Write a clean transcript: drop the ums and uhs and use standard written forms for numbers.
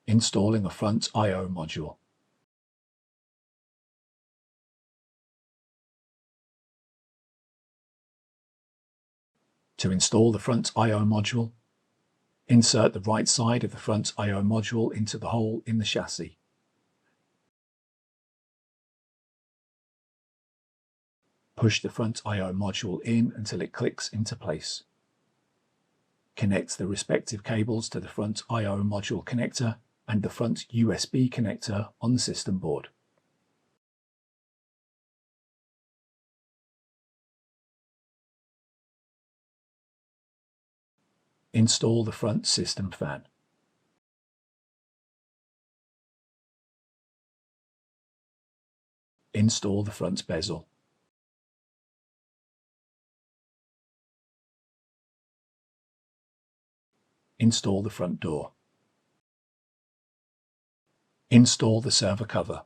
Installing a front I/O module. To install the front I/O module, insert the right side of the front I/O module into the hole in the chassis. Push the front I/O module in until it clicks into place. Connect the respective cables to the front I/O module connector and the front USB connector on the system board. Install the front system fan. Install the front bezel. Install the front door. Install the server cover.